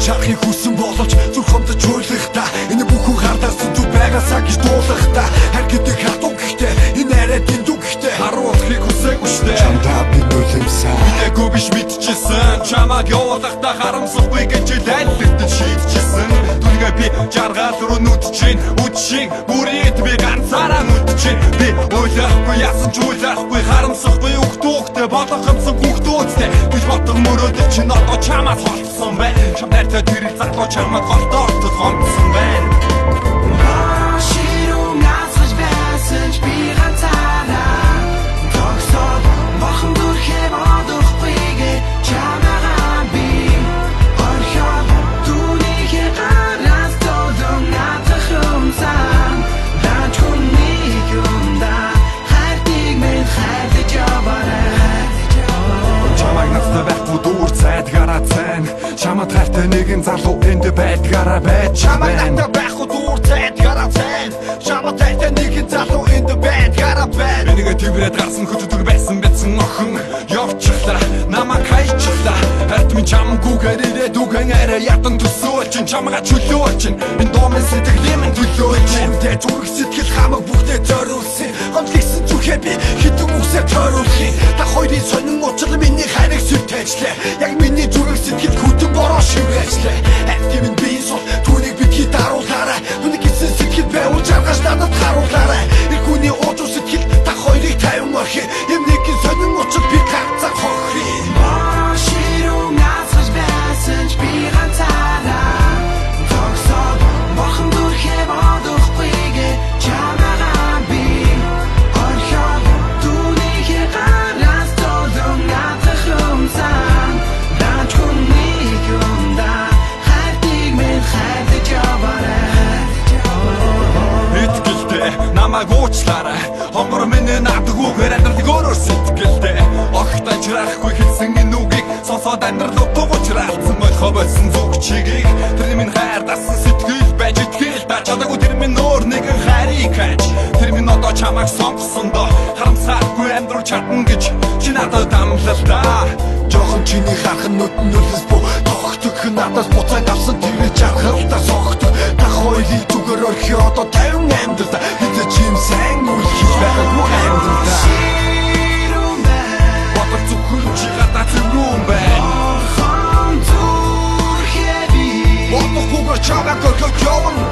Шарахыг хүсэн боловч зүрх хомдож хуйлах та. Энэ бүхэн хардаас зүг байгаасаа гэж дуулах та. Хар гэдэг хатуу гэхдээ энэ арай дэндүү гэхдээ харуулахыг хүсээгүй штэ. Чамдаа би нулимсан бидээгүй биш мэдчихсэн. Чамаг явуулахдаа харамсахгүй гэж лайллагдаж шийдчихсэн. Түнгээ би жаргал руу нүдчин үдшиг бүрийд би ганцаараа нүдчин. Би ойлахгүй яасан ч ойлахгүй харамсахгүй өгтөөхтэй болгоомсон хүүхдүүдтэй биш ботон мөрөөдөж чи нотоо чамаас холцсон байна. Чамдаа тэр залуу чамд голтоортод гомдсон байна. Чамд хайртай нэгэн залуу энд байдгаараа байж Чамд надад байхгүй дуур цайд гарацайн. Чамд хайртай нэгэн залуу энд байдгаараа байна. Энийгээ тврээд гарсан хөтөдөг байсан бэцэн охин явчихлаа намайг хайчлаа. Харт минь чамгүйгээр ирээд үгэн арай ядан төсөөлчин чамгаа чөлөөчин. Энэ домын сэтгэлийн минь төлөөчин. Тэ зүрх сэтгэл хамаг бүгдээ зориулсан. Гомдлогсон зүрхээ би хитэн үсээр тойруулахын. Та хоёрын сонин уучлал миний хайрыг сүлтээжлээ. Яг миний зүрх сэтгэл хүтэн бороо шивээжлээ. Активын биеийн сул түүнийг битгий даруулаарай. Түүний гисэн сэтгэл байвал жаргаж надад харуулаарай. Их хүний уужуу сэтгэл та хоёрыг тайван орхи. Эмнийгийн сонин уучлал би ганцаар хохри. Намайг уучлаарай. Хонгор миний надад үгээр амьдралыг өөрөөр сэтгэлдээ. Огт ажрахгүй хэлсэн энэ үгийг сонсоод амьдрал утгуучраалцсан болохоо болсон зүг чигийг. Тэр минь хайр дасан сэтгэл байж итгэл та чадаагүй тэр минь өөр нэгэн хайрыг хайж. Тэр минь одоо чамайг сонгосондоо харамсахгүй амьдрал чадна гэж чи надад амлалтаа. Жохон чиний хархан нүдэн нүлэс бо тогтдог надаас буцааг авсан тэр жаргалтай согтдог. Та хоёрыг зүгээр орхи одоо 50 амьдрал хэзээ ч юм сайн үйл хийж байгаагүй амьдрал. Бодол зөвхөн чи гадаа зүрүүн байна. Хон зүрхээ би Бодохгүйгээр чамайг орхиж явна.